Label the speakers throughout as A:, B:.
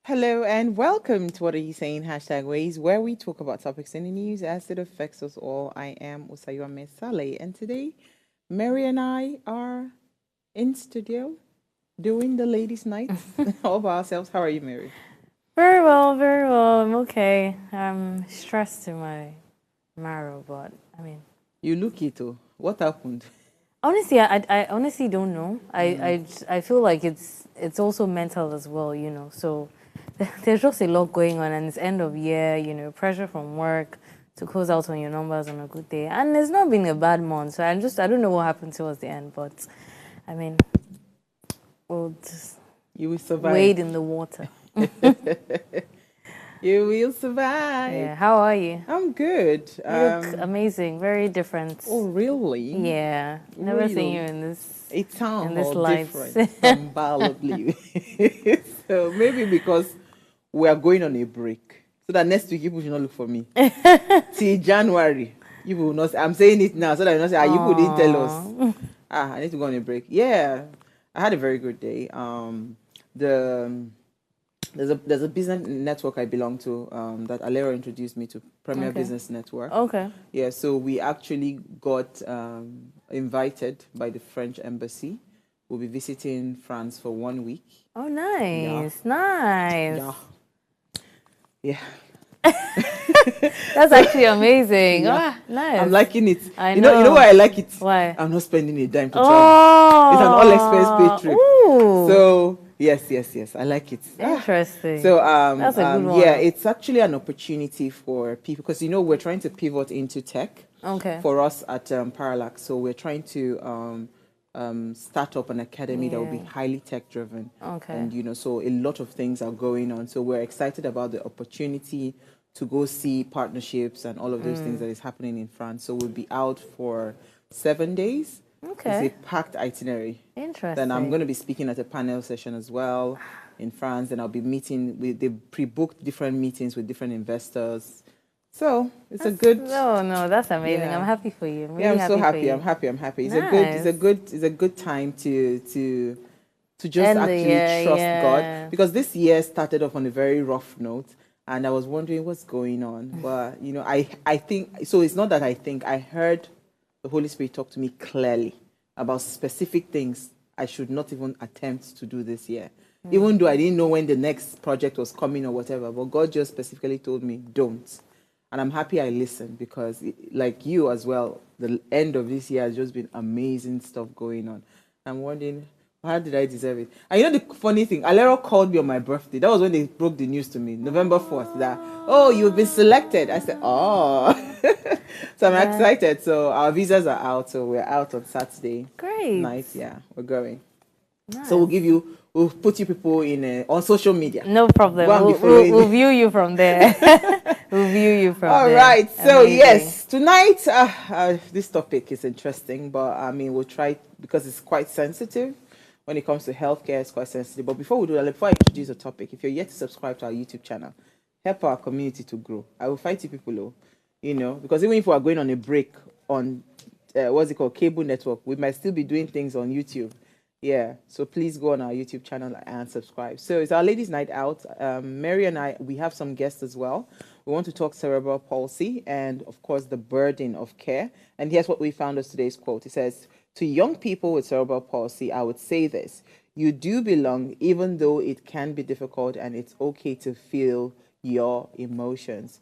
A: Hello and welcome to What Are You Saying? #Ways, where we talk about topics in the news as it affects us all. I am Usayuame Saleh, and today Mary and I are in studio doing the ladies' night all by ourselves. How are you, Mary?
B: Very well, very well. I'm okay. I'm stressed to my marrow, but I mean,
A: You look it. Oh, what happened?
B: honestly, I honestly don't know. I feel like it's also mental as well, So there's just a lot going on, and it's end of year, pressure from work to close out on your numbers on a good day, and it's not been a bad month. So I don't know what happened towards the end, but I mean, we'll just
A: You will survive.
B: wade in the water.
A: You will survive.
B: Yeah. How are you?
A: I'm good.
B: You look amazing. Very different.
A: Oh, really?
B: Yeah. Never seen you
A: Really?
B: in this
A: A town
B: in this
A: hall
B: light.
A: different from Balobly. So maybe because we are going on a break. So that next week people should not look for me. Till January. You will not I'm saying it now so that you not say, you people didn't tell us. I need to go on a break. Yeah. I had a very good day. The there's a business network I belong to that Alera introduced me to, Premier
B: Okay.
A: Business Network.
B: Okay.
A: Yeah, so we actually got invited by the French embassy. We'll be visiting France for 1 week.
B: Oh, nice.
A: Yeah.
B: Nice.
A: Yeah.
B: That's actually amazing.
A: Yeah.
B: Nice.
A: I'm liking it.
B: I
A: You know why I like it?
B: Why?
A: I'm not spending a dime to travel.
B: Oh.
A: It's an all expense paid trip.
B: Ooh.
A: So yes. I like it.
B: Interesting.
A: So
B: That's a good one.
A: yeah, it's actually an opportunity for people because we're trying to pivot into tech.
B: Okay.
A: For us at Parallax, so we're trying to start up an academy that will be highly tech driven.
B: Okay.
A: And so a lot of things are going on. So we're excited about the opportunity to go see partnerships and all of those things that is happening in France. So we'll be out for 7 days.
B: Okay.
A: It's a packed itinerary.
B: Interesting.
A: Then I'm going to be speaking at a panel session as well in France. Then I'll be meeting with, they pre-booked different meetings with different investors. So it's a good.
B: No, that's amazing.
A: Yeah.
B: I'm happy for you. I'm really
A: Yeah, I'm so
B: happy.
A: happy. I'm happy. It's
B: Nice.
A: a good time to just
B: End the
A: actually
B: year,
A: trust
B: yeah.
A: God, because this year started off on a very rough note, and I was wondering what's going on. But I think so. It's not that I think. I heard the Holy Spirit talk to me clearly about specific things I should not even attempt to do this year, even though I didn't know when the next project was coming or whatever. But God just specifically told me, don't. And I'm happy I listened because, like you as well, the end of this year has just been amazing stuff going on. I'm wondering, how did I deserve it? And the funny thing, Alero called me on my birthday. That was when they broke the news to me, November 4th, that, oh, you've been selected. I said, oh. So I'm excited. So our visas are out. So we're out on Saturday.
B: Great.
A: Night, yeah, we're going.
B: Nice.
A: So we'll put you people in on social media.
B: No problem.
A: Go and be following
B: We'll view you from there. We'll view you from
A: All
B: there.
A: right. So
B: Amazing.
A: yes, tonight this topic is interesting, but I mean we'll try because it's quite sensitive. When it comes to healthcare, it's quite sensitive. But before we do that, before I introduce the topic, if you're yet to subscribe to our YouTube channel, help our community to grow. I will fight you people, because even if we are going on a break on what's it called, cable network, we might still be doing things on YouTube. Yeah, so please go on our YouTube channel and subscribe. So it's our ladies' night out. Mary and I, we have some guests as well. We want to talk cerebral palsy and, of course, the burden of care. And here's what we found as today's quote. It says, to young people with cerebral palsy, I would say this: you do belong, even though it can be difficult, and it's okay to feel your emotions.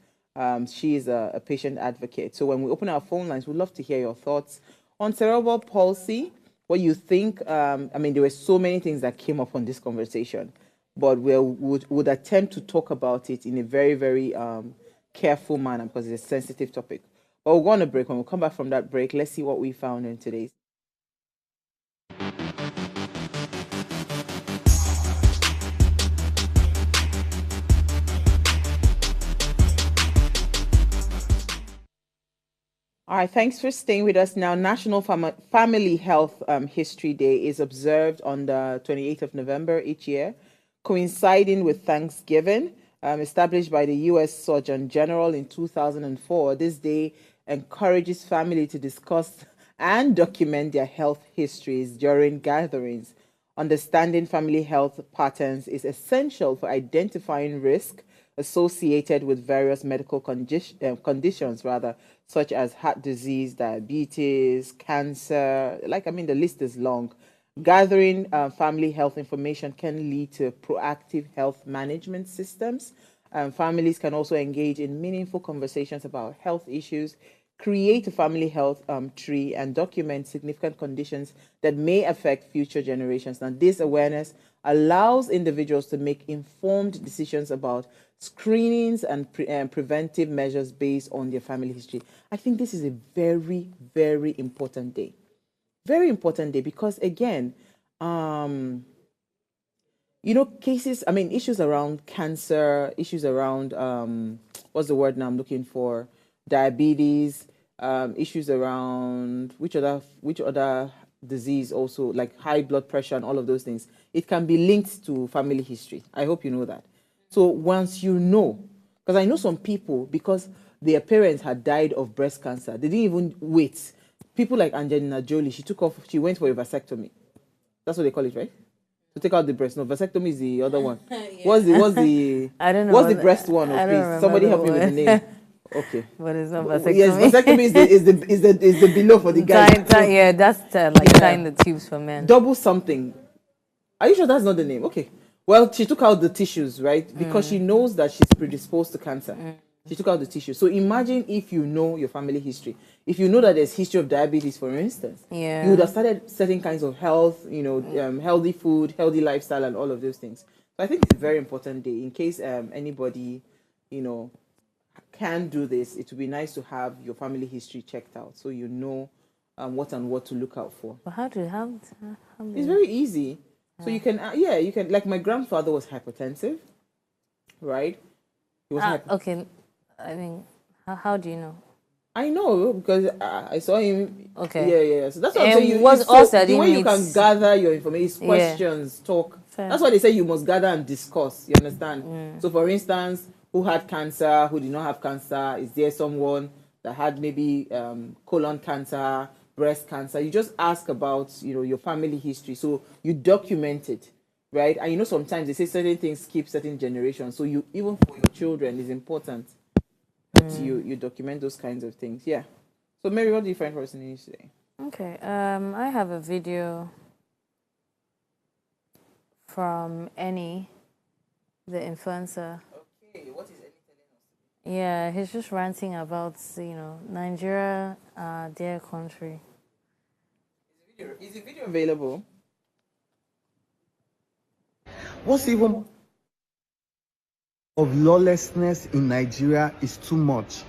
A: She is a patient advocate. So when we open our phone lines, we'd love to hear your thoughts on cerebral palsy. What you think. There were so many things that came up on this conversation, but we would attempt to talk about it in a very, very careful manner because it's a sensitive topic. But we'll go on a break. When we come back from that break, let's see what we found in today's. All right, thanks for staying with us now. National Family Health History Day is observed on the 28th of November each year, coinciding with Thanksgiving, established by the U.S. Surgeon General in 2004. This day encourages family to discuss and document their health histories during gatherings. Understanding family health patterns is essential for identifying risk associated with various medical conditions, rather, such as heart disease, diabetes, cancer. Like, I mean, the list is long. Gathering family health information can lead to proactive health management systems. Families can also engage in meaningful conversations about health issues, create a family health tree, and document significant conditions that may affect future generations. Now, this awareness allows individuals to make informed decisions about screenings and preventive measures based on their family history. I think this is a very, very important day. Very important day because, again, cases, I mean, issues around cancer, issues around, what's the word now I'm looking for? Diabetes, issues around which other disease also, like high blood pressure and all of those things. It can be linked to family history. I hope you know that. So once you know, because I know some people, because their parents had died of breast cancer, they didn't even wait. People like Angelina Jolie, she went for a vasectomy. That's what they call it, right? To take out the breast. No, vasectomy is the other one. Yeah. What's the
B: I don't know.
A: What's the breast one?
B: I don't
A: Please,
B: remember
A: somebody
B: the
A: help me with the
B: word.
A: name. Okay.
B: But it's not vasectomy.
A: Yes, vasectomy is the below for the guy.
B: Yeah, that's like tying the tubes for men.
A: Double something. Are you sure that's not the name? Okay. Well, she took out the tissues, right? Because she knows that she's predisposed to cancer. She took out the tissues. So imagine if you know your family history. If you know that there's history of diabetes, for instance, you would have started certain kinds of health, healthy food, healthy lifestyle, and all of those things. So I think it's a very important day. In case anybody, can do this, it would be nice to have your family history checked out so you know what to look out for.
B: But how
A: It's very easy. So you can, like my grandfather was hypertensive, right? He was
B: okay. I mean, how do you know?
A: I know because I saw him.
B: Okay.
A: Yeah. So that's what I'm saying. The way you can gather your information is questions, talk.
B: Fair.
A: That's why they say you must gather and discuss. You understand? So, for instance, who had cancer? Who did not have cancer? Is there someone that had maybe colon cancer, breast cancer? You just ask about your family history. So you document it, right? And sometimes they say certain things skip certain generations. So even for your children, it's important that you document those kinds of things. Yeah. So Mary, what do you find for us in the news today?
B: Okay. I have a video from Annie, the influencer.
A: Okay, what is Annie telling us?
B: Yeah, he's just ranting about Nigeria, their country.
A: Is the video available?
C: What's even of lawlessness in Nigeria is too much.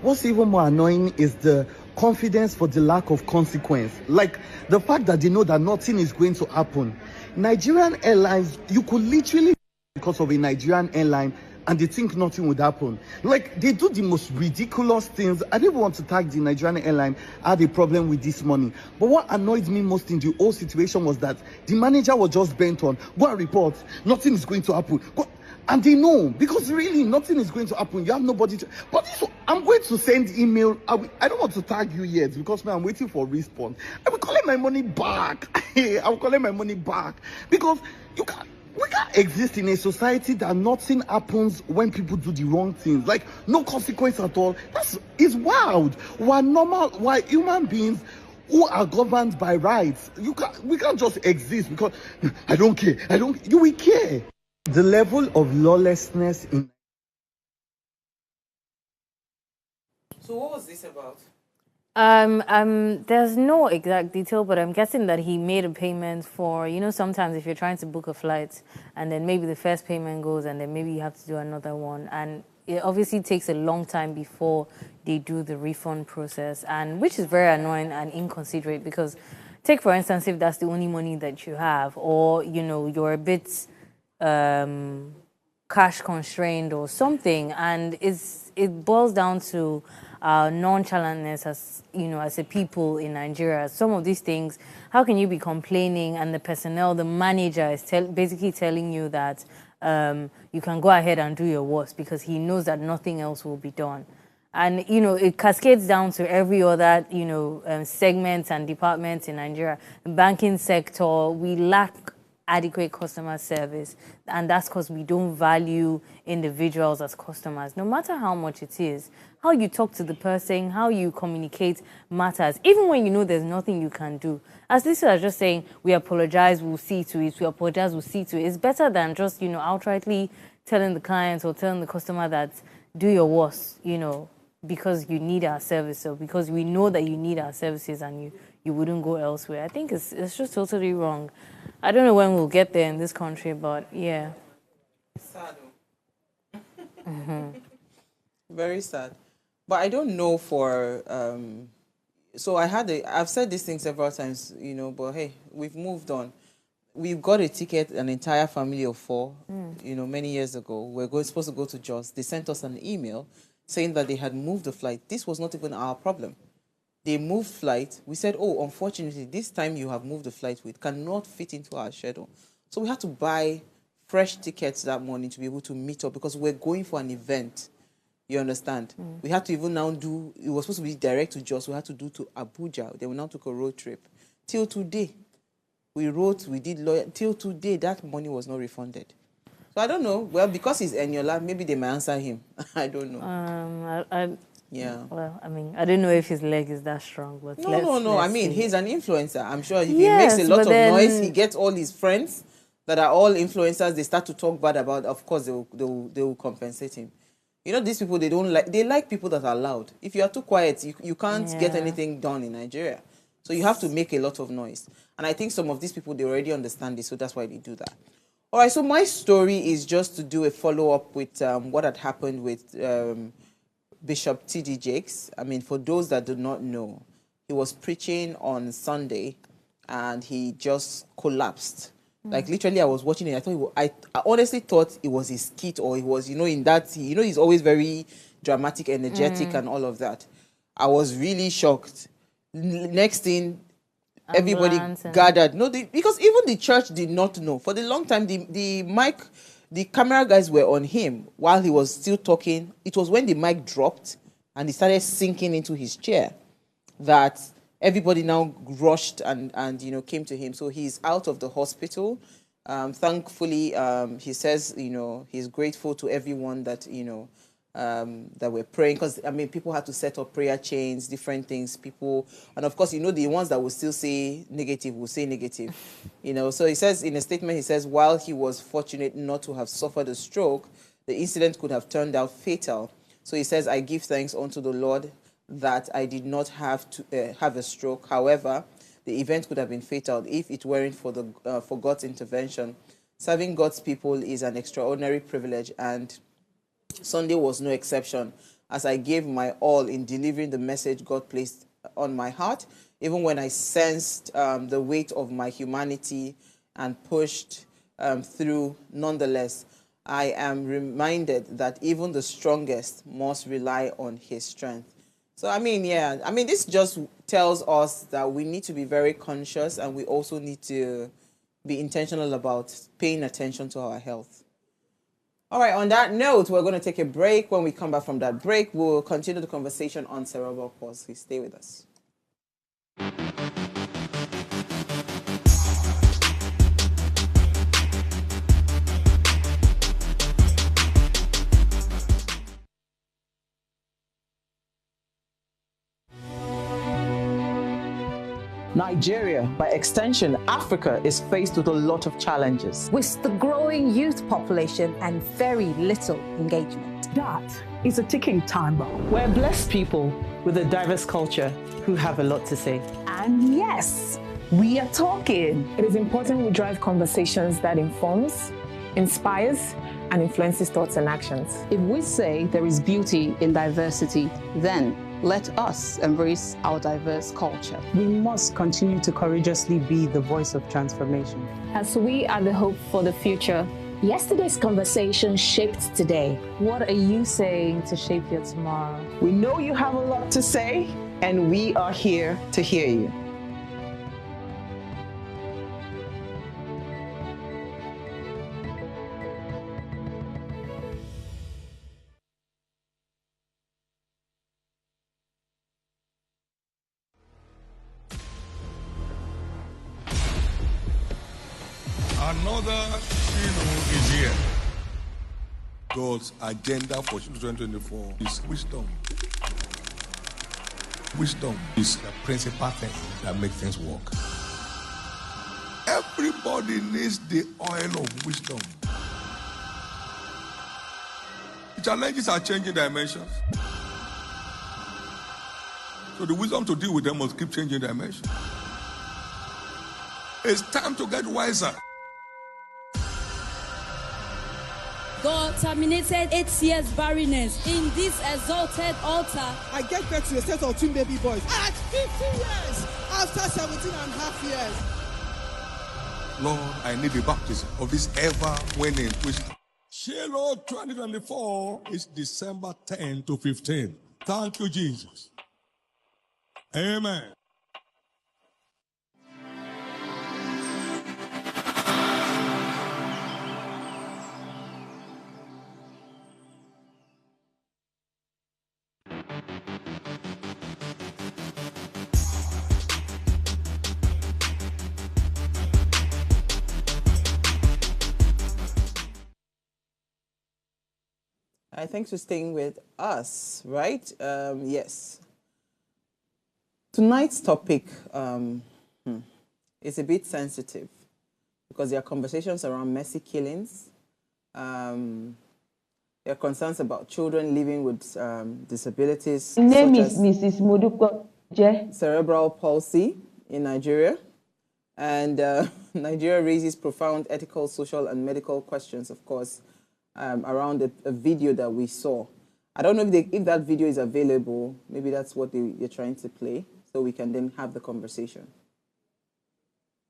C: What's even more annoying is the confidence for the lack of consequence. Like the fact that they know that nothing is going to happen. Nigerian airlines, you could literally because of a Nigerian airline and they think nothing would happen. Like they do the most ridiculous things. I didn't want to tag the Nigerian airline. I had a problem with this money. But what annoyed me most in the whole situation was that the manager was just bent on, go and report, nothing is going to happen. And they know, because really nothing is going to happen. You have nobody to. But I'm going to send email. I don't want to tag you yet because I'm waiting for a response. I will collect my money back. I will collect my money back because we can't exist in a society that nothing happens when people do the wrong things. Like no consequence at all. It's wild. We're normal. We're human beings who are governed by rights. We can't just exist because I don't care. You will care. The level of lawlessness in.
A: So what was this about?
B: There's no exact detail, but I'm guessing that he made a payment for, sometimes if you're trying to book a flight and then maybe the first payment goes and then maybe you have to do another one. And it obviously takes a long time before they do the refund process, and which is very annoying and inconsiderate because take, for instance, if that's the only money that you have or, you're a bit cash constrained or something, and it boils down to nonchalantness as a people in Nigeria. Some of these things, how can you be complaining and the personnel, the manager is basically telling you that you can go ahead and do your worst because he knows that nothing else will be done. And, it cascades down to every other, segments and departments in Nigeria. The banking sector, we lack adequate customer service, and that's because we don't value individuals as customers. No matter how much it is, how you talk to the person, how you communicate matters, even when you know there's nothing you can do. As Lisa was just saying, we apologize, we'll see to it, we apologize, we'll see to it. It's better than just, outrightly telling the client or telling the customer that do your worst, because you need our service, or because we know that you need our services and you wouldn't go elsewhere. I think it's just totally wrong. I don't know when we'll get there in this country, but yeah.
A: Sad. Very sad. But I don't know for so I've said this thing several times, but hey, we've moved on. We've got a ticket, an entire family of 4, many years ago. We're supposed to go to Jos. They sent us an email saying that they had moved the flight. This was not even our problem. They moved flight. We said, oh, unfortunately, this time you have moved the flight, it cannot fit into our schedule. So we had to buy fresh tickets that morning to be able to meet up because we're going for an event. You understand? We had to even now it was supposed to be direct to Jos. We had to do to Abuja. Then we now took a road trip. Till today, we wrote, we did lawyer. Till today, that money was not refunded. So I don't know. Well, because he's Eniola, maybe they may answer him. I don't know. Yeah.
B: Well, I don't know if his leg is that strong, but
A: no.
B: Let's see.
A: He's an influencer. I'm sure if he makes a lot of noise, he gets all his friends that are all influencers. They start to talk bad about. Of course, they will compensate him. These people, they like people that are loud. If you are too quiet, you can't get anything done in Nigeria. So you have to make a lot of noise. And I think some of these people, they already understand this, so that's why they do that. All right, so my story is just to do a follow-up with what had happened with Bishop T.D. Jakes. For those that do not know, he was preaching on Sunday, and he just collapsed. Like, literally, I was watching it. I honestly thought it was his skit, or he was, in that, he's always very dramatic, energetic, and all of that. I was really shocked. Next thing, everybody gathered. No, because even the church did not know. For the long time, the camera guys were on him while he was still talking. It was when the mic dropped and he started sinking into his chair that everybody now rushed and came to him. So he's out of the hospital. Thankfully, he says, he's grateful to everyone that, that we're praying. Because, people had to set up prayer chains, different things. People, and of course, the ones that will still say negative will say negative. So he says in a statement, he says, while he was fortunate not to have suffered a stroke, the incident could have turned out fatal. So he says, I give thanks unto the Lord that I did not have to have a stroke. However, the event could have been fatal if it weren't for God's intervention. Serving God's people is an extraordinary privilege, and Sunday was no exception, as I gave my all in delivering the message God placed on my heart, even when I sensed the weight of my humanity and pushed through. Nonetheless, I am reminded that even the strongest must rely on his strength. So, this just tells us that we need to be very conscious, and we also need to be intentional about paying attention to our health. All right, on that note, we're going to take a break. When we come back from that break, we'll continue the conversation on Cerebral Palsy. Stay with us. Nigeria, by extension, Africa, is faced with a lot of challenges.
D: With the growing youth population and very little engagement.
E: That is a ticking time bomb.
A: We're blessed people with a diverse culture who have a lot to say.
E: And yes, we are talking.
F: It is important we drive conversations that informs, inspires, and influences thoughts and actions.
G: If we say there is beauty in diversity, then let us embrace our diverse culture.
H: We must continue to courageously be the voice of transformation.
F: As we are the hope for the future.
D: Yesterday's conversation shaped today.
B: What are you saying to shape your tomorrow?
A: We know you have a lot to say, and we are here to hear you.
I: Another is here. God's agenda for 2024 is wisdom. Wisdom is the principal thing that makes things work. Everybody needs the oil of wisdom. The challenges are changing dimensions. So the wisdom to deal with them must keep changing dimensions. It's time to get wiser.
J: God terminated 8 years barrenness in this exalted altar.
K: I get back to a set of twin baby boys at 50 years after 17 and a half years.
I: Lord, I need the baptism of this ever-winning wisdom. Shiloh 2024 is December 10 to 15. Thank you, Jesus. Amen.
A: Thanks for staying with us, right? Yes. Tonight's topic is a bit sensitive because there are conversations around mercy killings. There are concerns about children living with disabilities.
L: My name is Mrs. Mofoluwasho.
A: Cerebral palsy in Nigeria. And Nigeria raises profound ethical, social, and medical questions, of course, around a video that we saw. I don't know if that video is available. Maybe that's what they're trying to play, so we can then have the conversation.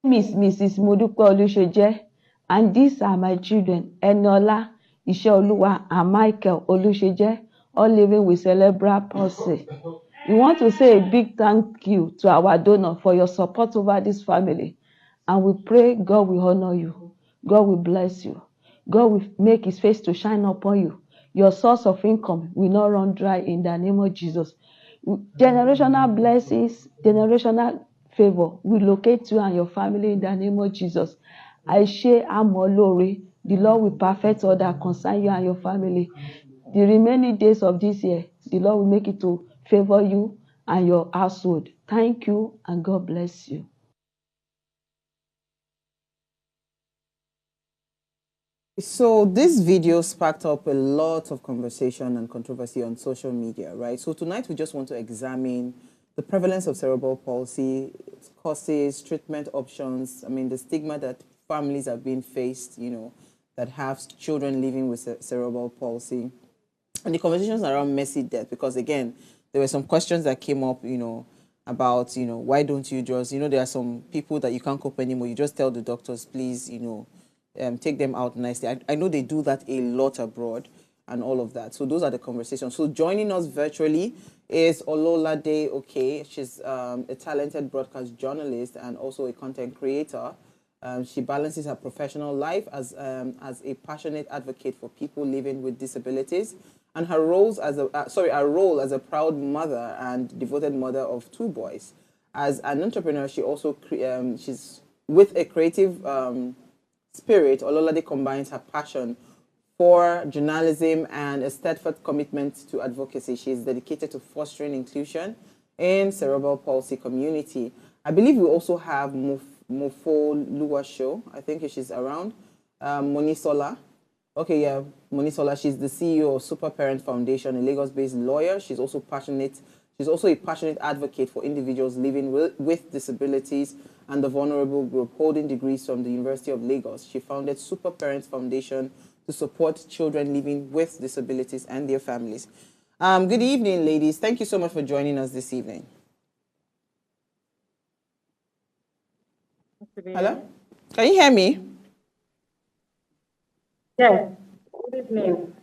L: Miss Mrs. Mofoluwasho, and these are my children, Enola, Isheoluwa, and Michael Oluseje, all living with cerebral palsy. We want to say a big thank you to our donor for your support over this family, and we pray God will honor you, God will bless you, God will make his face to shine upon you. Your source of income will not run dry in the name of Jesus. Generational blessings, generational favor will locate you and your family in the name of Jesus. I share Amolori. The Lord will perfect all that concern you and your family. The remaining days of this year, the Lord will make it to favor you and your household. Thank you and God bless you.
A: So this video sparked up a lot of conversation and controversy on social media, right? So tonight we just want to examine the prevalence of cerebral palsy, its causes, treatment options. I mean, the stigma that families are being faced, that have children living with cerebral palsy, and the conversations around messy death. Because again, there were some questions that came up, about, why don't you just, there are some people that you can't cope anymore. You just tell the doctors, please, take them out nicely. I know they do that a lot abroad and all of that. So those are the conversations. So joining us virtually is Ololade. Okay, she's a talented broadcast journalist and also a content creator. She balances her professional life as a passionate advocate for people living with disabilities, and her role as a proud mother and devoted mother of 2 boys. As an entrepreneur, she also she's with a creative spirit. Ololade combines her passion for journalism and a steadfast commitment to advocacy. She is dedicated to fostering inclusion in cerebral palsy community. I believe we also have Mofoluwasho. I think she's around. Monisola. Okay, yeah, Monisola. She's the CEO of Super Parent Foundation, a Lagos-based lawyer. She's also a passionate advocate for individuals living with disabilities and the vulnerable group, holding degrees from the University of Lagos. She founded Super Parents Foundation to support children living with disabilities and their families. Good evening, ladies. Thank you so much for joining us this evening. Hello? Can you hear me?
M: Yes. Good evening.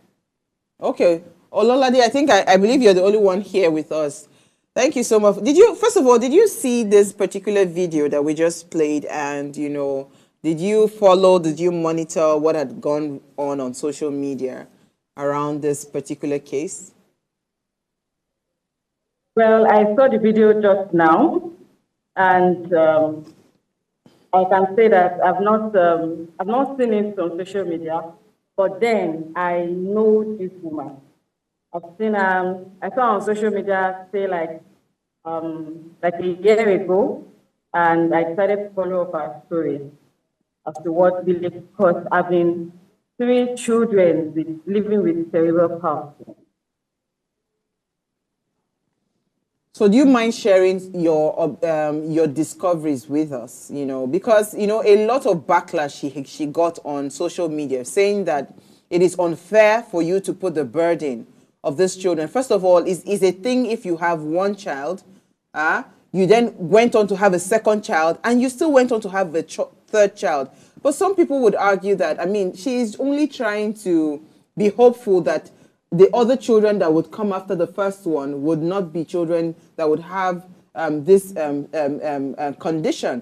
A: Okay. Ololade, I believe you're the only one here with us. Thank you so much. First of all, did you see this particular video that we just played? And, did you follow, did you monitor what had gone on social media around this particular case?
M: Well, I saw the video just now, and I can say that I've not seen it on social media, but then I know this woman. I've seen I saw on social media say like a year ago, and I decided to follow up her story as to what really caused having 3 children living with cerebral palsy.
A: So do you mind sharing your discoveries with us? You know, because you know a lot of backlash she got on social media saying that it is unfair for you to put the burden of these children. First of all, is a thing if you have one child, you then went on to have a second child, and you still went on to have a third child. But some people would argue that, I mean, she is only trying to be hopeful that the other children that would come after the first one would not be children that would have this condition,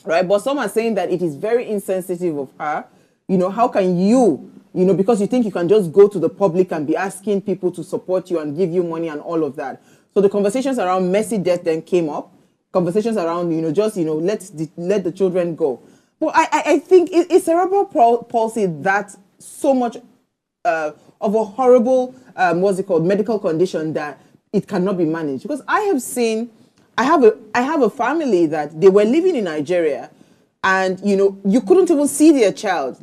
A: right? But some are saying that it is very insensitive of her. You know, how can you, because you think you can just go to the public and be asking people to support you and give you money and all of that. So the conversations around messy death then came up. Conversations around, let the children go. But I think is cerebral palsy that so much of a horrible, medical condition that it cannot be managed? Because I have seen, I have a family that they were living in Nigeria, and you couldn't even see their child.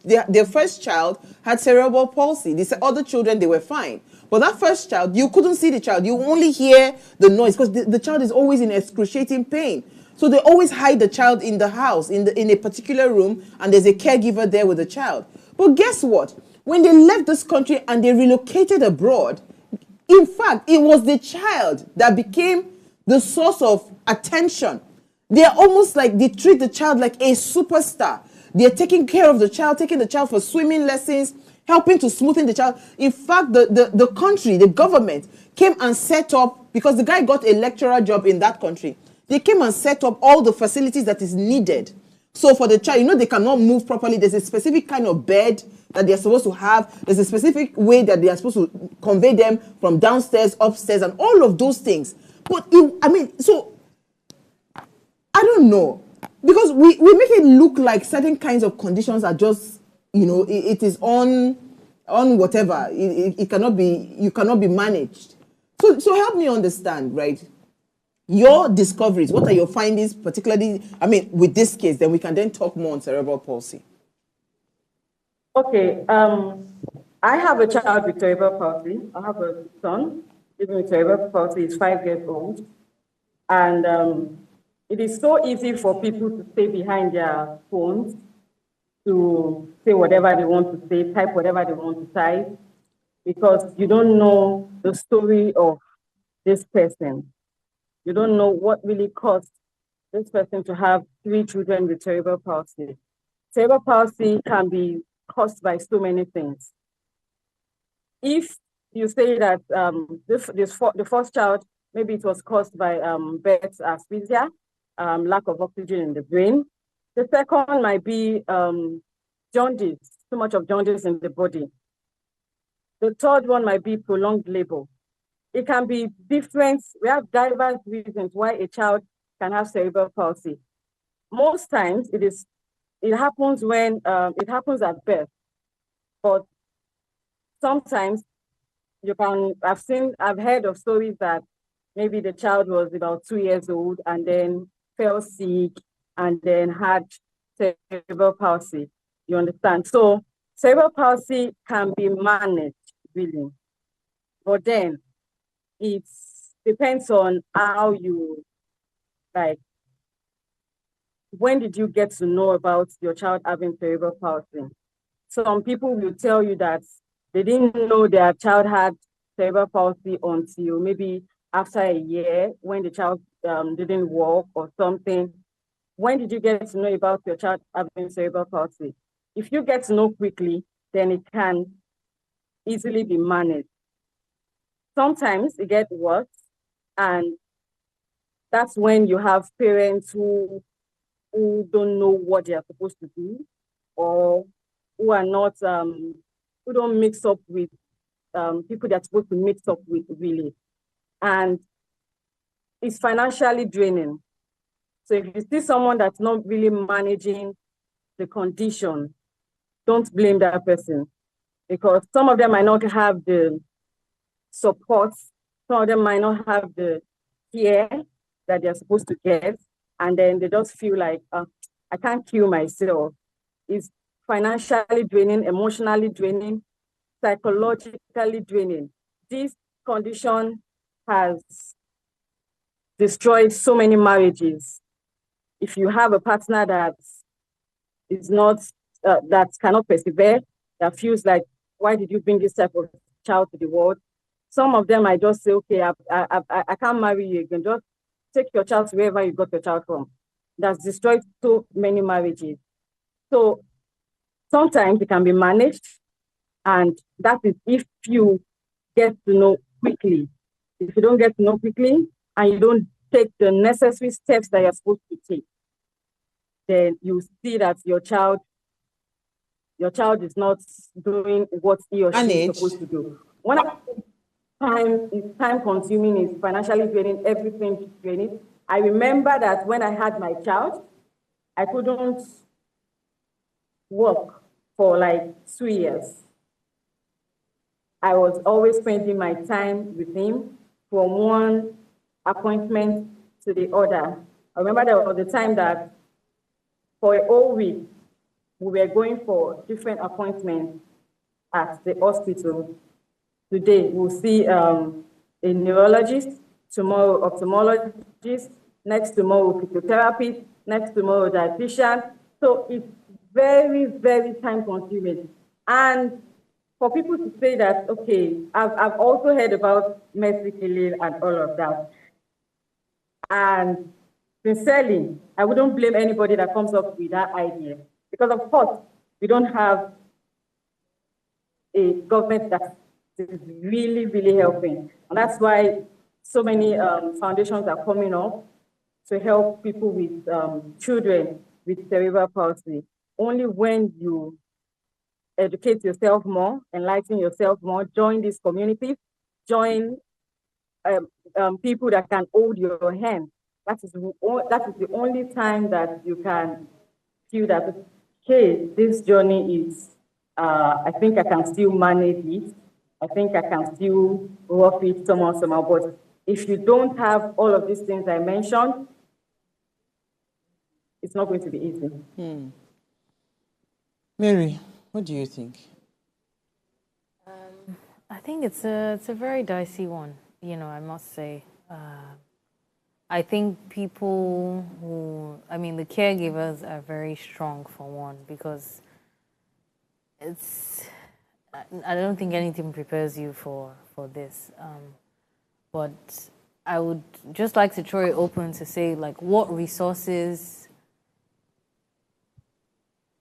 A: Their first child had cerebral palsy. The other children, they were fine. But that first child, you couldn't see the child. You only hear the noise because the child is always in excruciating pain. So they always hide the child in the house, in a particular room, and there's a caregiver there with the child. But guess what? When they left this country and they relocated abroad, in fact, it was the child that became the source of attention. They're almost like they treat the child like a superstar. They're taking care of the child, taking the child for swimming lessons, helping to smoothen the child. In fact, the country, the government came and set up, because the guy got a lecturer job in that country, they came and set up all the facilities that is needed. So for the child, they cannot move properly. There's a specific kind of bed that they're supposed to have. There's a specific way that they are supposed to convey them from downstairs, upstairs, and all of those things. But, so, I don't know. Because we make it look like certain kinds of conditions are just, it is on whatever. It cannot be, you cannot be managed. So help me understand, right? Your discoveries, what are your findings, particularly, with this case, then we can then talk more on cerebral palsy.
M: Okay, I have a child with cerebral palsy. I have a son living with cerebral palsy. He's 5 years old. And it is so easy for people to stay behind their phones, to say whatever they want to say, type whatever they want to type, because you don't know the story of this person. You don't know what really caused this person to have 3 children with cerebral palsy. Cerebral palsy can be caused by so many things. If you say that the first child, maybe it was caused by birth asphyxia, lack of oxygen in the brain. The second might be jaundice, too much of jaundice in the body. The third one might be prolonged labor. It can be different. We have diverse reasons why a child can have cerebral palsy. Most times it happens when it happens at birth, but sometimes I've heard of stories that maybe the child was about 2 years old and then fell sick and then had cerebral palsy. You understand? So cerebral palsy can be managed, really, but then it depends on how you, when did you get to know about your child having cerebral palsy? Some people will tell you that they didn't know their child had cerebral palsy until maybe after a year when the child didn't walk or something. When did you get to know about your child having cerebral palsy? If you get to know quickly, then it can easily be managed. Sometimes it gets worse, and that's when you have parents who don't know what they are supposed to do, or who are not, who don't mix up with people they're supposed to mix up with, really. And it's financially draining. So if you see someone that's not really managing the condition, don't blame that person, because some of them might not have the support, some of them might not have the care that they're supposed to get, and then they just feel like, I can't kill myself. It's financially draining, emotionally draining, psychologically draining. This condition has destroyed so many marriages. If you have a partner that is not, that cannot persevere, that feels like, why did you bring this type of child to the world? Some of them, I just say, okay, I can't marry you again. Just take your child to wherever you got your child from. That's destroyed so many marriages. So sometimes it can be managed, and that is if you get to know quickly. If you don't get to know quickly and you don't take the necessary steps that you're supposed to take, then you see that your child is not doing what he or she is supposed to do. One time is time consuming, is financially draining, everything is draining. I remember that when I had my child, I couldn't work for like 2 years. I was always spending my time with him from one appointment to the other. I remember there was a time that for a whole week, we were going for different appointments at the hospital. Today, we'll see a neurologist, tomorrow ophthalmologist, next tomorrow physiotherapist, next tomorrow dietitian. So it's very, very time consuming. And for people to say that, okay, I've also heard about mercy killing and all of that. And sincerely, I wouldn't blame anybody that comes up with that idea. Because of course, we don't have a government that is really, really helping. And that's why so many foundations are coming up to help people with children with cerebral palsy. Only when you educate yourself more, enlighten yourself more, join these communities, join people that can hold your hand. That is the only time that you can feel that, okay, this journey is, I think I can still manage it. I think I can still rough it somehow. But if you don't have all of these things I mentioned, it's not going to be easy.
A: Mary, what do you think?
B: I think it's a very dicey one, I must say. I think people the caregivers are very strong for one, because I don't think anything prepares you for this. But I would just like to throw it open to say, like, what resources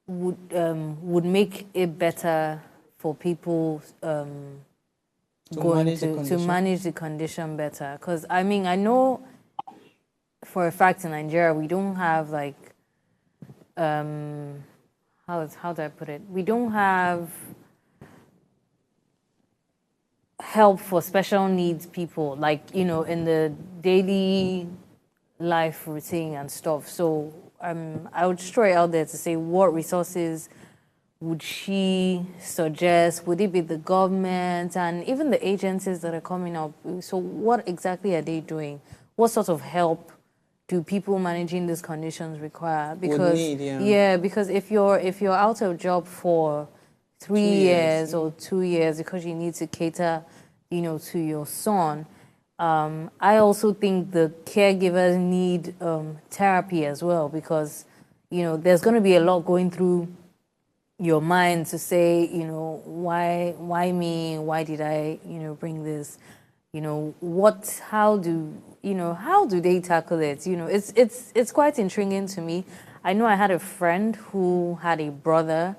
B: would make it better for people to manage the condition better. Because I know for a fact in Nigeria we don't have like how do I put it? We don't have help for special needs people, like, in the daily life routine and stuff. So I would just throw it out there to say, what resources would she suggest? Would it be the government and even the agencies that are coming up? So what exactly are they doing? What sort of help do people managing these conditions require? Because because if you're out of job for 3 years or 2 years because you need to cater, to your son, I also think the caregivers need therapy as well, because there's going to be a lot going through your mind to say, why me? Why did I, bring this? How do they tackle it? It's quite intriguing to me. I know I had a friend who had a brother,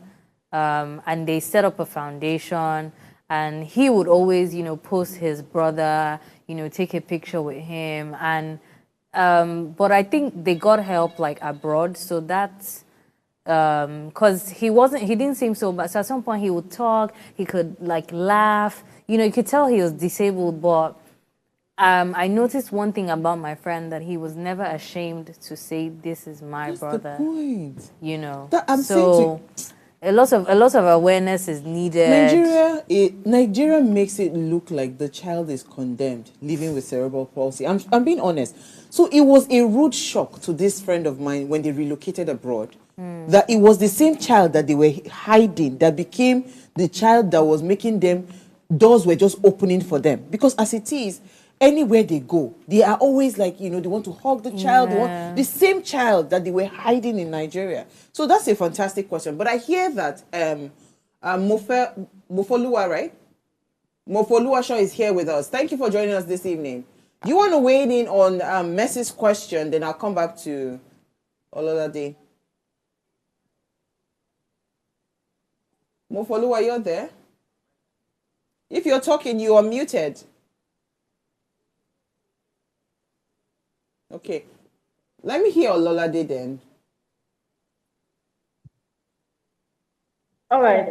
B: and they set up a foundation, and he would always, post his brother, take a picture with him, and but I think they got help like abroad, so that's because he didn't seem so bad. So at some point he would talk, he could like laugh, you could tell he was disabled, but I noticed one thing about my friend, that he was never ashamed to say, "This is my
A: That's
B: brother."
A: the point.
B: You know,
A: That I'm
B: so a lot of awareness is needed.
A: Nigeria makes it look like the child is condemned living with cerebral palsy. I'm being honest. So it was a rude shock to this friend of mine when they relocated abroad, that it was the same child that they were hiding that became the child that was making them, doors were just opening for them. Because as it is, anywhere they go, they are always like, they want to hug the child. They want the same child that they were hiding in Nigeria. So that's a fantastic question. But I hear that Mofoluwa, right? Mofoluwasho is here with us. Thank you for joining us this evening. You want to weigh in on Mercy's question, then I'll come back to Ololade. Mofoluwa, you're there? If you're talking, you are muted. Okay. Let me hear Ololade then.
M: All right.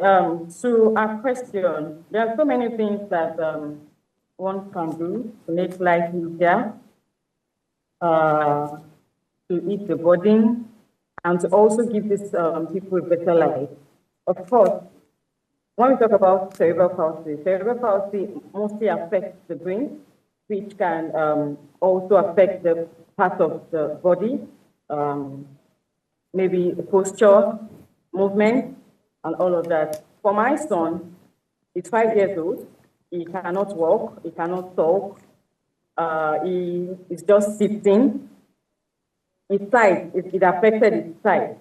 M: So our question, there are so many things that one can do to make life easier, to ease the burden, and to also give these people a better life. Of course, when we talk about cerebral palsy mostly affects the brain, which can also affect the part of the body, maybe posture, movement, and all of that. For my son, he's 5 years old. He cannot walk, he cannot talk. He is just sitting. His sight, it affected his sight.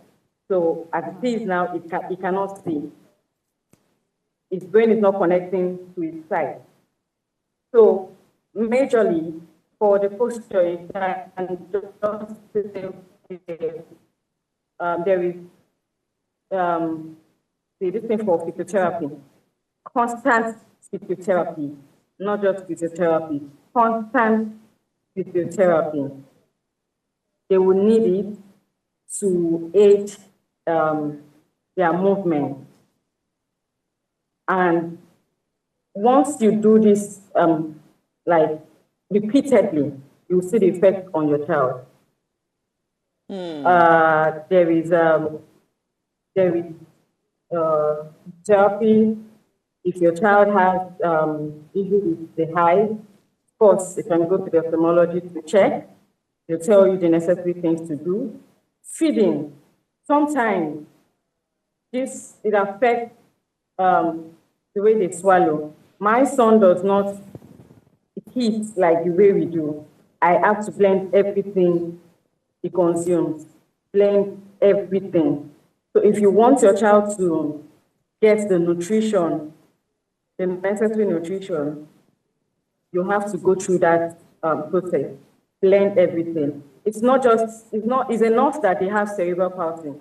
M: So as it is now, he cannot see. His brain is not connecting to his sight. So majorly, for the posture, you can just there is this thing for physiotherapy, constant physiotherapy, not just physiotherapy, constant physiotherapy. They will need it to aid their movement. And once you do this, like repeatedly, you will see the effect on your child. There is therapy. If your child has issues with the eye, of course, you can go to the ophthalmologist to check. They'll tell you the necessary things to do. Feeding, sometimes it affects the way they swallow. My son does not eat like the way we do. I have to blend everything he consumes, blend everything. So if you want your child to get the nutrition, the necessary nutrition, you have to go through that process, blend everything. It's enough that they have cerebral palsy.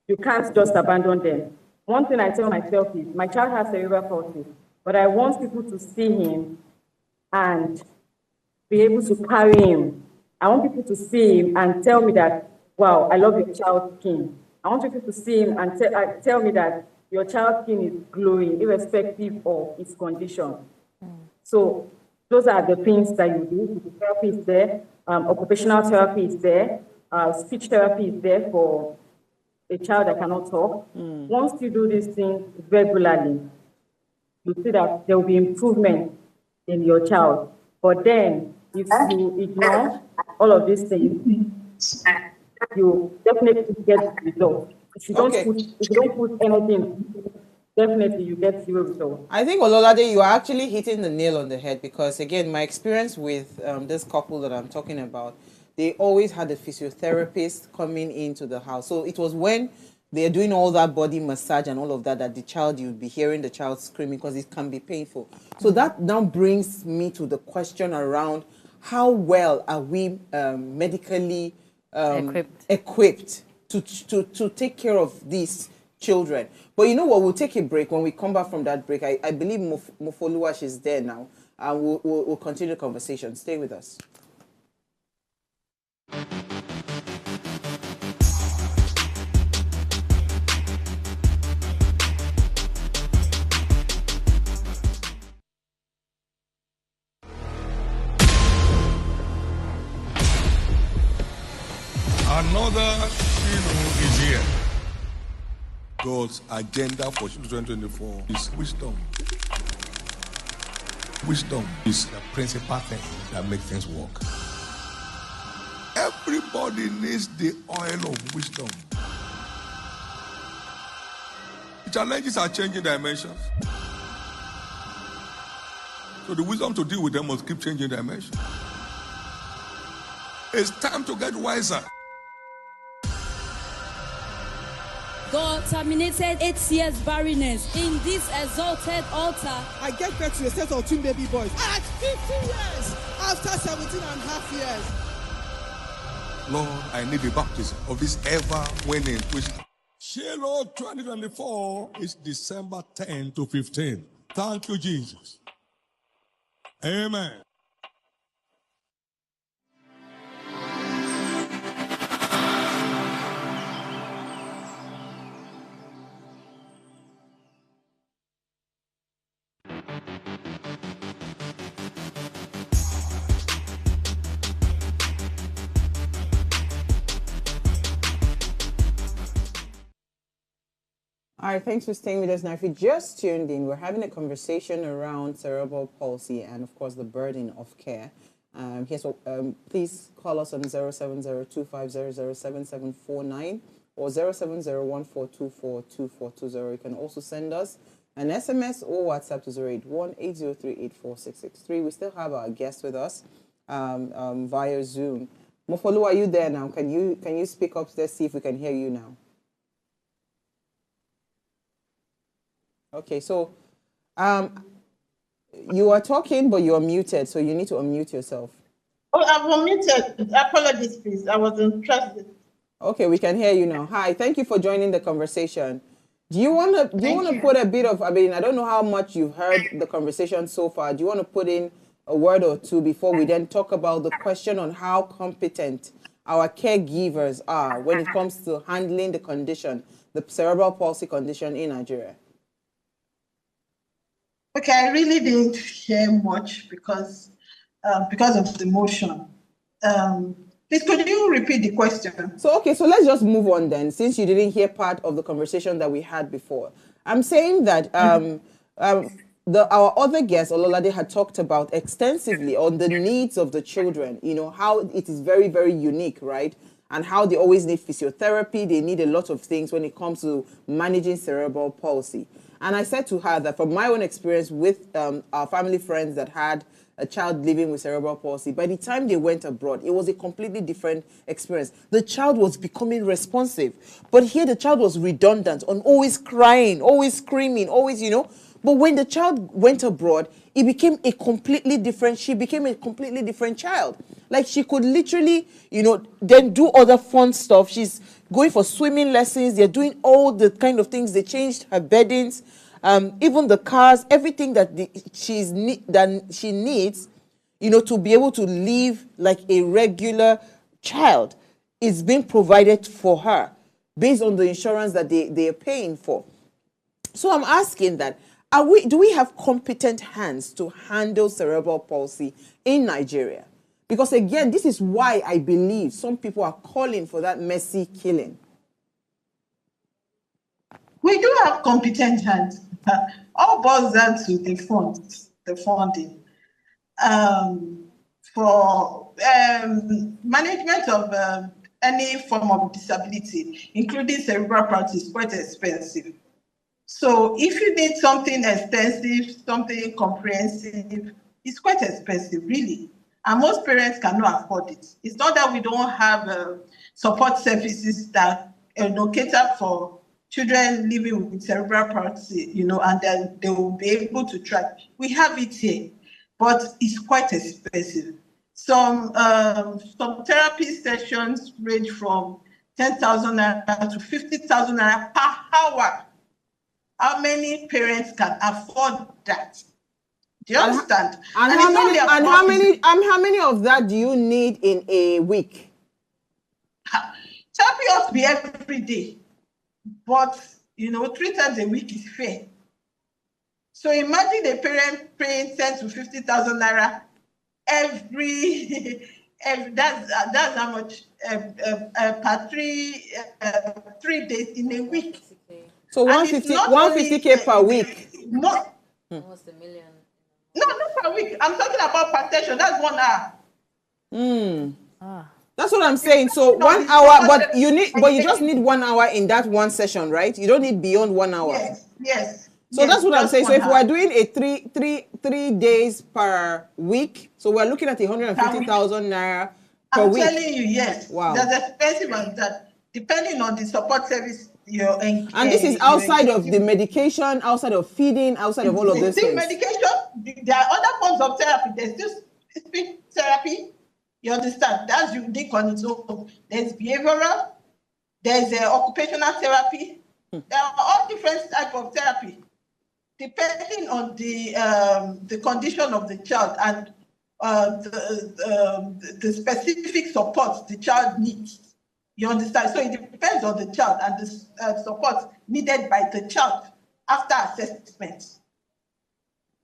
M: You can't just abandon them. One thing I tell myself is, my child has cerebral palsy, but I want people to see him and be able to carry him. I want people to see him and tell me that, wow, I love your child's skin. I want people to see him and tell me that your child's skin is glowing, irrespective of its condition. So those are the things that you do. Therapy is there, occupational therapy is there, speech therapy is there for a child that cannot talk. Once you do these things regularly, you see that there will be improvement in your child. But then, if you ignore all of these things, you definitely get results. If you don't put anything, definitely you get zero results.
A: I think, Ololade, you are actually hitting the nail on the head, because again, my experience with this couple that I'm talking about, they always had a physiotherapist coming into the house. So it was when they're doing all that body massage and all of that, that the child, you'd be hearing the child screaming, because it can be painful. So that now brings me to the question around how well are we medically equipped to take care of these children. But you know what, we'll take a break. When we come back from that break, I believe Mofoluwasho is there now, and we'll continue the conversation. Stay with us.
I: Mother is here. God's agenda for 2024 is wisdom. Wisdom is the principal thing that makes things work. Everybody needs the oil of wisdom. The challenges are changing dimensions. So the wisdom to deal with them must keep changing dimensions. It's time to get wiser.
J: God terminated 8 years barrenness in this exalted altar.
K: I get back to a set of twin baby boys at 50 years after 17 and a half years.
I: Lord, I need the baptism of this ever-winning wisdom. Shiloh 2024 is December 10 to 15. Thank you, Jesus. Amen.
A: All right, thanks for staying with us. Now, if you just tuned in, we're having a conversation around cerebral palsy and, of course, the burden of care. Please call us on 070-2500-7749 or 070-1424-2420. You can also send us an SMS or WhatsApp to 081-803-84663. We still have our guest with us via Zoom. Mofoluwasho, are you there now? Can you speak up? Let's see if we can hear you now. Okay, so you are talking, but you are muted, so you need to unmute yourself.
N: Oh, I'm unmuted. Apologies, please. I wasn't trusted.
A: Okay, we can hear you now. Hi, thank you for joining the conversation. Do you want to put a bit of, I don't know how much you've heard the conversation so far. Do you want to put in a word or two before we then talk about the question on how competent our caregivers are when it comes to handling the condition, the cerebral palsy condition in Nigeria?
N: Okay, I really didn't hear much because of the motion. Please, could you repeat the question?
A: So let's just move on then, since you didn't hear part of the conversation that we had before. I'm saying that our other guest, Ololade, had talked about extensively on the needs of the children, how it is very, very unique, right? And how they always need physiotherapy. They need a lot of things when it comes to managing cerebral palsy. And I said to her that from my own experience with our family friends that had a child living with cerebral palsy, by the time they went abroad, it was a completely different experience. The child was becoming responsive. But here the child was redundant on always crying, always screaming, always, But when the child went abroad, she became a completely different child. Like she could literally, then do other fun stuff. She's going for swimming lessons. They're doing all the kind of things. They changed her beddings, even the cars, everything that she needs, to be able to live like a regular child is being provided for her based on the insurance that they are paying for. So I'm asking that, do we have competent hands to handle cerebral palsy in Nigeria? Because again, this is why I believe some people are calling for that mercy killing.
N: We do have competent hands. All boils down to the funding. For management of any form of disability, including cerebral palsy, is quite expensive. So if you need something extensive, something comprehensive, it's quite expensive, really. And most parents cannot afford it. It's not that we don't have support services that cater for children living with cerebral palsy, and then they will be able to track. We have it here, but it's quite expensive. Some therapy sessions range from 10,000 naira to 50,000 naira per hour. How many parents can afford that? Do you understand?
A: And how many of that do you need in a week?
N: Therapy ought to be every day, but 3 times a week is fair. So imagine a parent paying 10 to 50,000 naira every That's how much per 3 days in a week.
A: So 150K per week.
B: Almost $1 million.
N: No, not per week. I'm talking about per session. That's 1 hour.
A: That's what I'm saying. So 1 hour, but you just need 1 hour in that one session, right? You don't need beyond 1 hour.
N: Yes.
A: So that's what I'm saying. So if
N: hour.
A: we're doing a three days per week, so we're looking at 150,000 naira per week.
N: I'm telling you, yes.
A: Wow.
N: That's expensive on that, depending on the support service you're in.
A: And this is outside of the medication, outside of feeding, outside of all of those things.
N: Medication, there are other forms of therapy. There's just speech therapy. You understand? That's unique on its own. There's behavioral. There's occupational therapy. There are all different types of therapy, depending on the condition of the child and the specific support the child needs. You understand? So it depends on the child and the support needed by the child after assessment.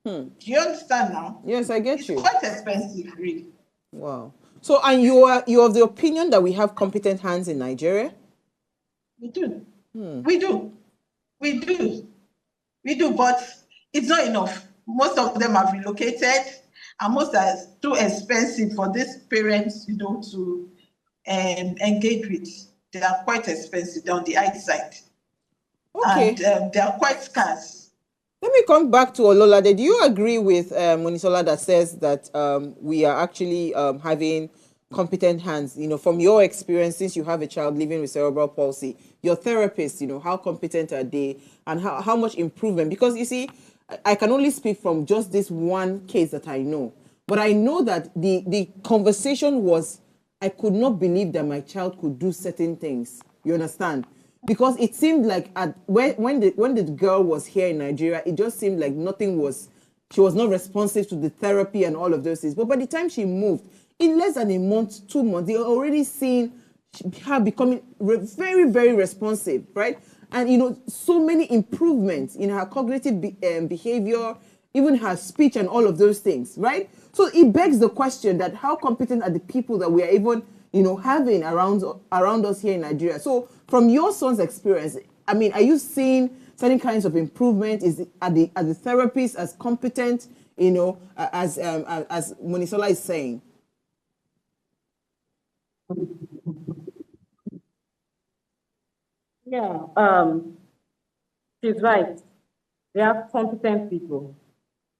N: Do you understand now?
A: Yes, I get you.
N: It's quite expensive, really.
A: Wow. So, and you are of the opinion that we have competent hands in Nigeria?
N: We do. We do, but it's not enough. Most of them have relocated, and most are too expensive for these parents, to engage with. They are quite expensive. They're on the high side.
A: Okay.
N: And they are quite scarce.
A: Let me come back to Ololade. Do you agree with Monisola that says that we are actually having competent hands? From your experience, since you have a child living with cerebral palsy, your therapists, how competent are they, and how much improvement? Because you see, I can only speak from just this one case that I know, but I know that the conversation was, I could not believe that my child could do certain things. You understand? Because it seemed like when the girl was here in Nigeria, it just seemed like she was not responsive to the therapy and all of those things. But by the time she moved, in less than a month, 2 months, they already seen her becoming very, very responsive, right? And, so many improvements in her cognitive behavior, even her speech and all of those things, right? So it begs the question that how competent are the people that we are even, having around us here in Nigeria? So from your son's experience, are you seeing certain kinds of improvement? Are the therapists as competent, as Monisola is saying?
M: Yeah, she's right. They are competent people.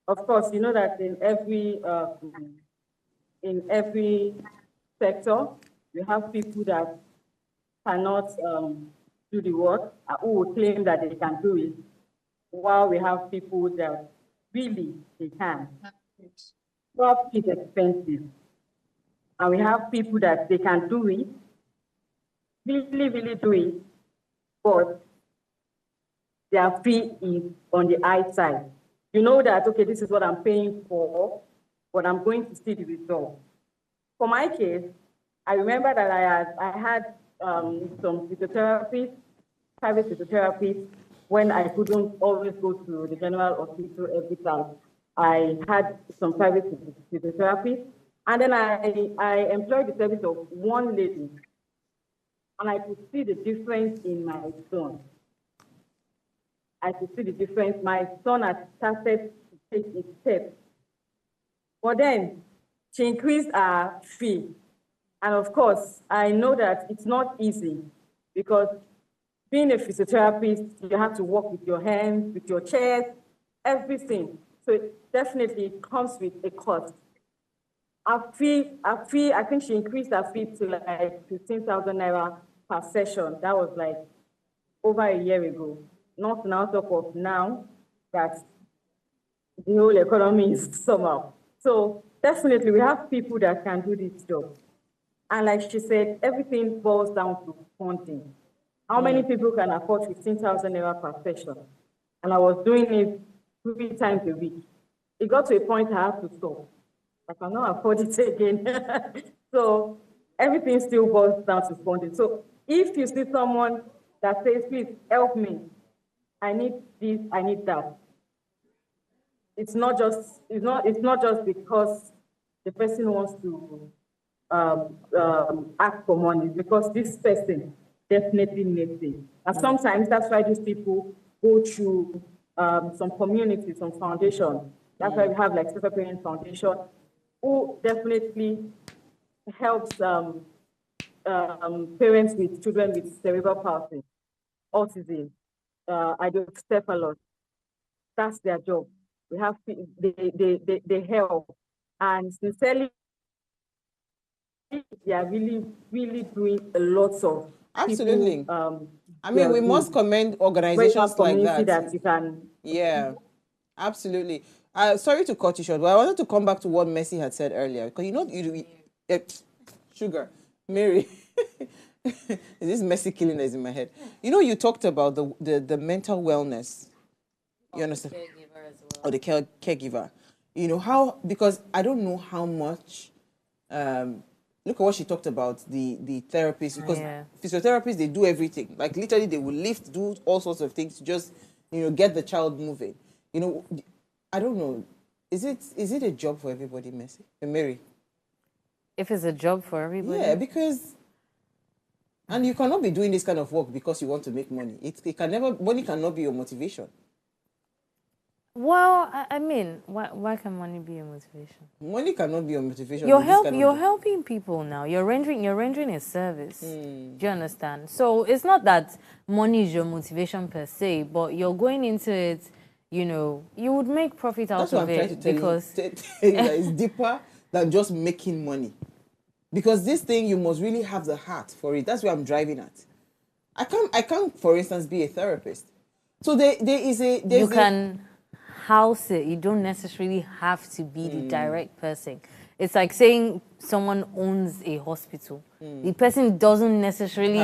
M: Of course, you know that in every sector, you have people that cannot do the work, who will claim that they can do it, while we have people that really they can. Work is expensive. And we have people that they can do it, really, really do it, but their fee is on the high side. You know that, okay, this is what I'm paying for, but I'm going to see the result. For my case, I remember that I had some physiotherapists, private physiotherapists, when I couldn't always go to the general hospital every time. I had some private physiotherapists, and then I employed the service of one lady, and I could see the difference in my son. I could see the difference. My son had started to take his steps. But then she increased her fee. And of course, I know that it's not easy because being a physiotherapist, you have to work with your hands, with your chest, everything. So it definitely comes with a cost. Our fee, I think she increased her fee to like 15,000 naira per session. That was like over a year ago. Not now talk of now that the whole economy is somehow. So definitely we have people that can do this job. And like she said, everything boils down to funding. How many people can afford 15,000 naira per session? And I was doing it 3 times a week. It got to a point I had to stop. I cannot afford it again. So everything still boils down to funding. So if you see someone that says, please help me, I need this, I need that. It's not just because the person wants to ask for money because this person definitely needs it. And sometimes that's why these people go through some community, some foundation. That's why we have like Special Parent Foundation, who definitely helps parents with children with cerebral palsy, autism, hydrocephalus. That's their job. We have they help, and sincerely, they are really doing a lot of
A: absolutely.
M: People,
A: I mean, we must commend organizations like that.
M: That you can.
A: Yeah, absolutely. Sorry to cut you short, but I wanted to come back to what Messi had said earlier, because sugar, Mary. This Messi killing is in my head. You know, you talked about the mental wellness. You understand?
B: Caregiver as well.
A: Or the caregiver. You know how, because I don't know how much. Look at what she talked about, the therapist, because physiotherapists, they do everything. Like literally they will lift, do all sorts of things to just, get the child moving. I don't know. Is it a job for everybody, Mary?
B: If it's a job for everybody?
A: Yeah, because, and you cannot be doing this kind of work because you want to make money. Money cannot be your motivation.
B: Well, I mean, why can money be a motivation?
A: Money cannot be a motivation.
B: You're helping people now. You're rendering a service. Do you understand? So it's not that money is your motivation per se, but you're going into it. You would make profit out of it because
A: it's deeper than just making money. Because this thing, you must really have the heart for it. That's where I'm driving at. I can't, for instance, be a therapist. So there is a
B: you can house it. You don't necessarily have to be the direct person. It's like saying someone owns a hospital. The person doesn't necessarily,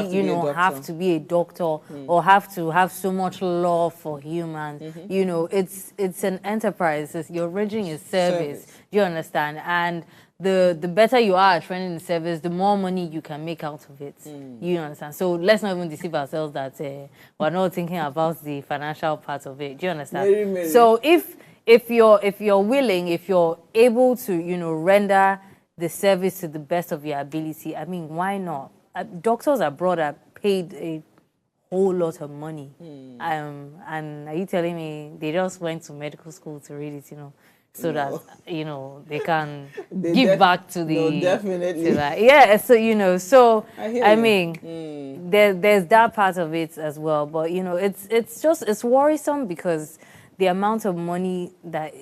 B: have to be a doctor or have to have so much love for humans. It's an enterprise. You're rendering a service. Do you understand? And the better you are at rendering the service, the more money you can make out of it. You understand? So let's not even deceive ourselves that we're not thinking about the financial part of it. Do you understand?
A: Very.
B: So if you're willing, if you're able to, render the service to the best of your ability, I mean, why not? Doctors abroad are paid a whole lot of money. And are you telling me they just went to medical school to read it, so that, they can give back to the...
A: No, definitely.
B: Yeah, so, so, I mean, there's that part of it as well. But, it's worrisome because the amount of money that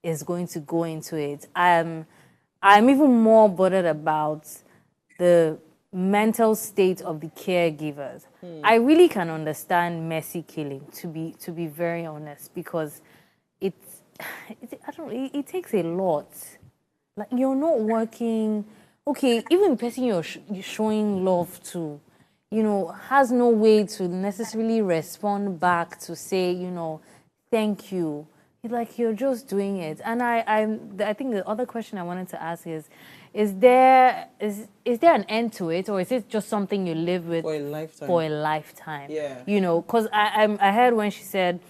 B: is going to go into it. I'm even more bothered about the mental state of the caregivers. I really can understand mercy killing, to be very honest, because it takes a lot. Like, you're not working. Okay, even the person you're showing love to, has no way to necessarily respond back to say, thank you. Like, you're just doing it. And I think the other question I wanted to ask is there an end to it, or is it just something you live with for a lifetime?
A: Yeah.
B: Because I heard when she said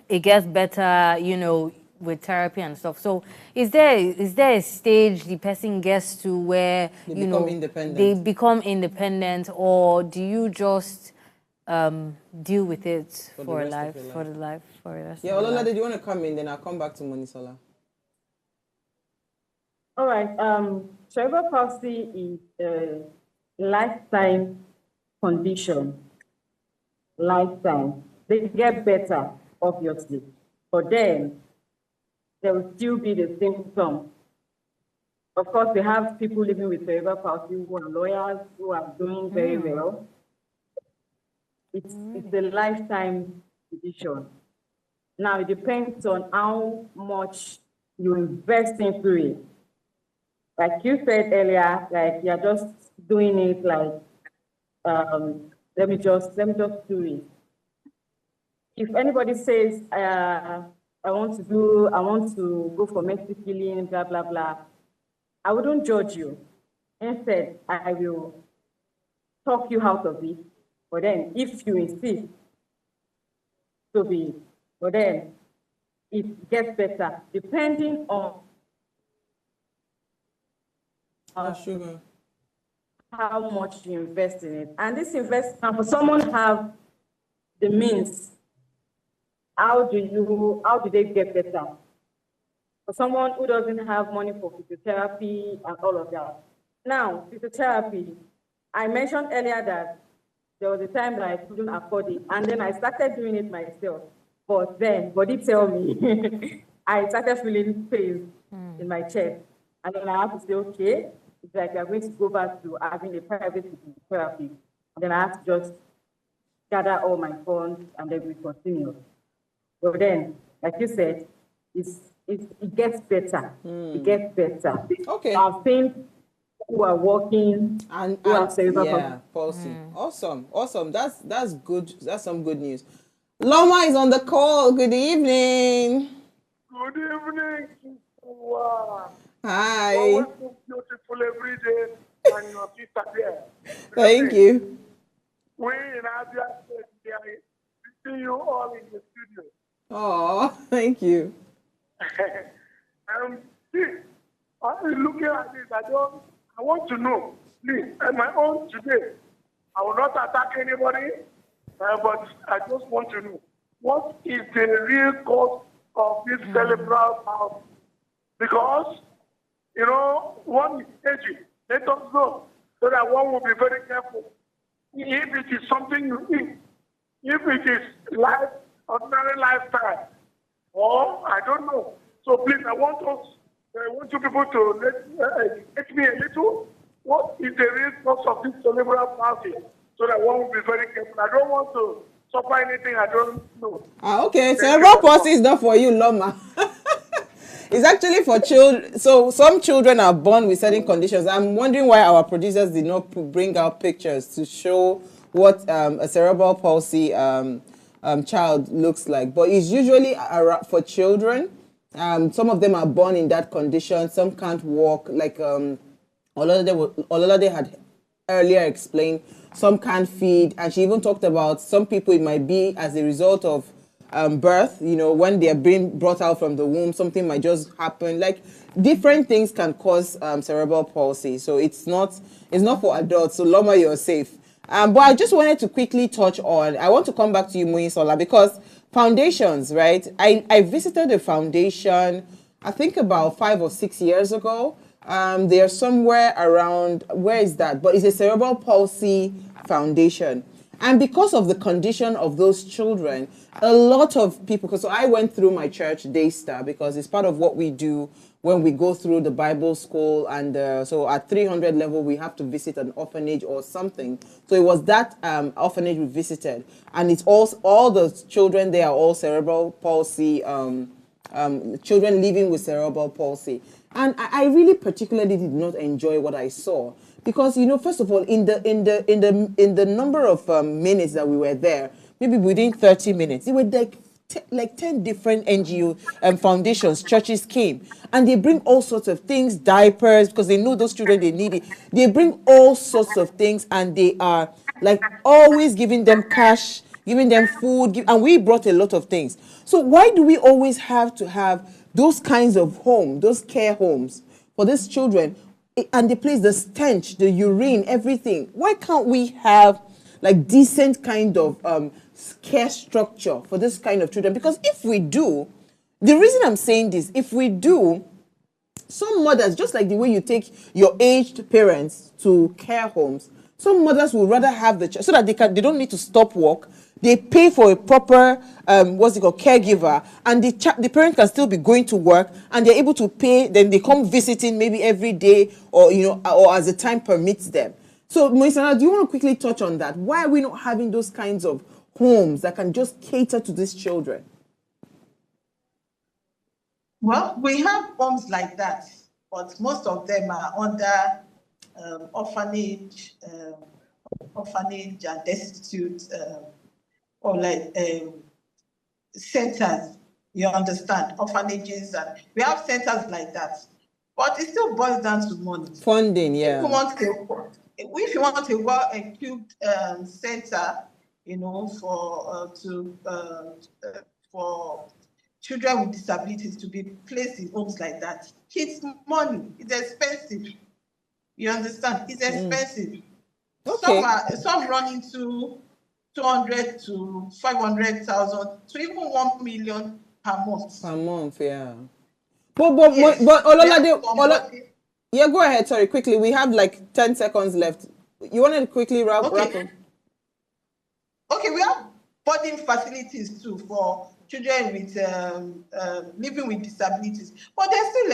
B: it gets better, with therapy and stuff. So is there a stage the person gets to where they become independent, or do you just deal with it for the rest of your life?
A: Yeah, Ololade, do you want to come in? Then I'll come back to Monisola.
M: All right. Cerebral palsy is a lifetime condition. Lifetime. They get better, obviously, but then there will still be the symptom. Of course, we have people living with cerebral palsy who are lawyers, who are doing very well. It's a lifetime condition. Now, it depends on how much you invest into it. Like you said earlier, like you're just doing it like, let me just do it. If anybody says, I want to go for mercy killing, blah, blah, blah, I wouldn't judge you. Instead, I will talk you out of it. But then, if you insist, so be it. But then, it gets better, depending on
A: sugar.
M: how much you invest in it. And this investment, for someone have the means, how do they get better? For someone who doesn't have money for physiotherapy and all of that. Now, physiotherapy, I mentioned earlier that there was a time that I couldn't afford it, and then I started doing it myself. But then, body tell me, I started feeling pain in my chest. And then I have to say, okay, it's like we're going to go back to having a private therapy. And then I have to just gather all my funds and then we continue. But then, like you said, it gets better. It gets better.
A: Okay.
M: I've seen who are working and who are cerebral
A: palsy. Awesome. That's good. That's some good news. Loma is on the call. Good evening.
O: Good evening. Wow.
A: Hi.
O: Always so beautiful every day, and your sister there.
A: Thank you.
O: We in Abia State are seeing you all in the studio.
A: Oh, thank you.
O: See, I'm looking at this. I want to know, please, at my own today. I will not attack anybody, but I just want to know what is the real cause of this cerebral palsy? Because, you know, one is aging. Let us know so that one will be very careful. If it is something you eat, if it is ordinary lifestyle, or I don't know. So please, I want you people to let me a little. What is the real cause of this cerebral palsy? So that one will be very careful. I don't want to suffer anything I don't know.
A: Okay. Cerebral palsy is not for you, Loma. It's actually for children. So some children are born with certain conditions. I'm wondering why our producers did not bring out pictures to show what a cerebral palsy child looks like. But it's usually for children. Some of them are born in that condition. Some can't walk, like Ololade had earlier explained. Some can't feed, and she even talked about some people it might be as a result of birth. You know, when they're being brought out from the womb, something might just happen. Like different things can cause cerebral palsy. So it's not for adults. So Loma, you're safe. But I just wanted to quickly touch on. I want to come back to you, Moyisola, because foundations, right? I visited a foundation, I think about 5 or 6 years ago. They're somewhere around, where is that? But it's a cerebral palsy foundation. And because of the condition of those children, a lot of people, because so I went through my church Daystar, because it's part of what we do when we go through the Bible school. And so at 300 level, we have to visit an orphanage or something. So it was that orphanage we visited. And it's all the children, they are all cerebral palsy, children living with cerebral palsy. And I really particularly did not enjoy what I saw. Because, you know, first of all, in the number of minutes that we were there, maybe within 30 minutes, it were like 10 different NGO foundations, churches came. And they bring all sorts of things, diapers, because they know those children, they need it. They bring all sorts of things, and they are like always giving them cash, giving them food, and we brought a lot of things. So why do we always have to have those kinds of homes, those care homes for these children? And the place, the stench, the urine, everything. Why can't we have like decent kind of care structure for this kind of children? Because if we do, the reason I'm saying this, if we do, some mothers, just like the way you take your aged parents to care homes, some mothers would rather have the child so that they don't need to stop work. They pay for a proper, caregiver, and the parent can still be going to work, and they're able to pay. Then they come visiting maybe every day, or or as the time permits them. So, Moyisola, do you want to quickly touch on that? Why are we not having those kinds of homes that can just cater to these children?
N: Well, we have homes like that, but most of them are under orphanage and destitute. Or like centers, you understand, orphanages, and we have centers like that. But it still boils down to money.
A: Funding, yeah.
N: If you want a well-equipped center, you know, for children with disabilities to be placed in homes like that, it's money. It's expensive. You understand? It's expensive.
A: Okay.
N: Some run into 200 to 500,000 to even 1 million per month.
A: Per month, yeah.
N: Yes.
A: But Ololade,
N: Somebody.
A: yeah, go ahead. Sorry, quickly. We have like 10 seconds left. You want to quickly wrap up?
N: Okay, we have boarding facilities too for children with living with disabilities, but they're still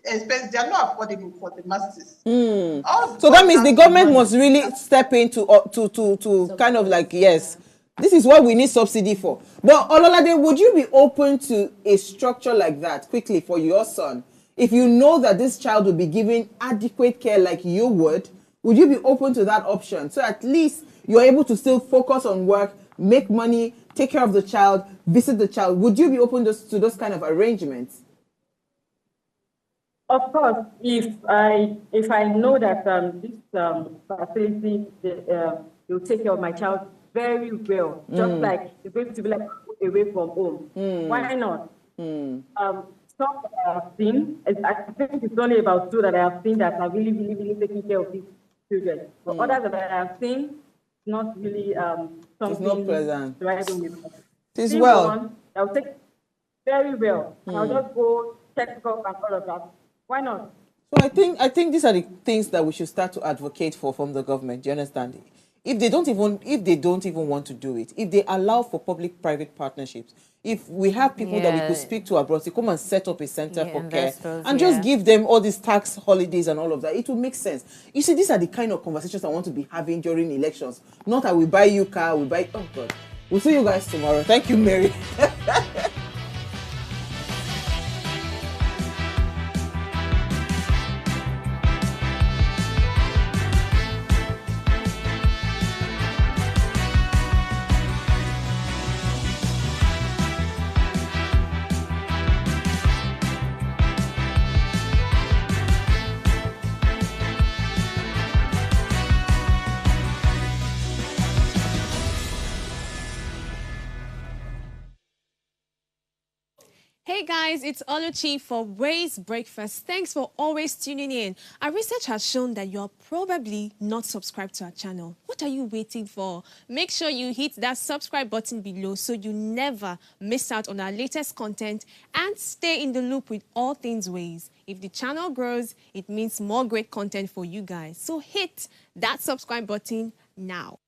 N: expensive. They are not affordable for the masses.
A: So that means the government must really step in to kind of like, yes, this is what we need subsidy for. But Ololade, would you be open to a structure like that quickly for your son? If you know that this child will be given adequate care like you would you be open to that option? So at least you're able to still focus on work, make money, take care of the child, visit the child. Would you be open to those kind of arrangements?
M: Of course, if I know that this facility will take care of my child very well, just like it's going to be like away from home. Why not? Some that I have seen, I think it's only about 2 that I have seen that are really, really, really taking care of these children. But others that I have seen, not really something.
A: It's not pleasant.
M: It is well. I'll take very well. I'll just go check up and all of that. Why not?
A: So I think these are the things that we should start to advocate for from the government. Do you understand? If they don't even want to do it, if they allow for public-private partnerships, if we have people that we could speak to abroad to come and set up a center for care and just give them all these tax holidays and all of that, it will make sense. You see, these are the kind of conversations I want to be having during elections. Not that we buy you car, we buy. Oh God, we'll see you guys tomorrow. Thank you, Mary.
P: Hey guys, it's Oluchi for Ways Breakfast. Thanks for always tuning in. Our research has shown that you're probably not subscribed to our channel. What are you waiting for? Make sure you hit that subscribe button below so you never miss out on our latest content and stay in the loop with all things Ways. If the channel grows, it means more great content for you guys. So hit that subscribe button now.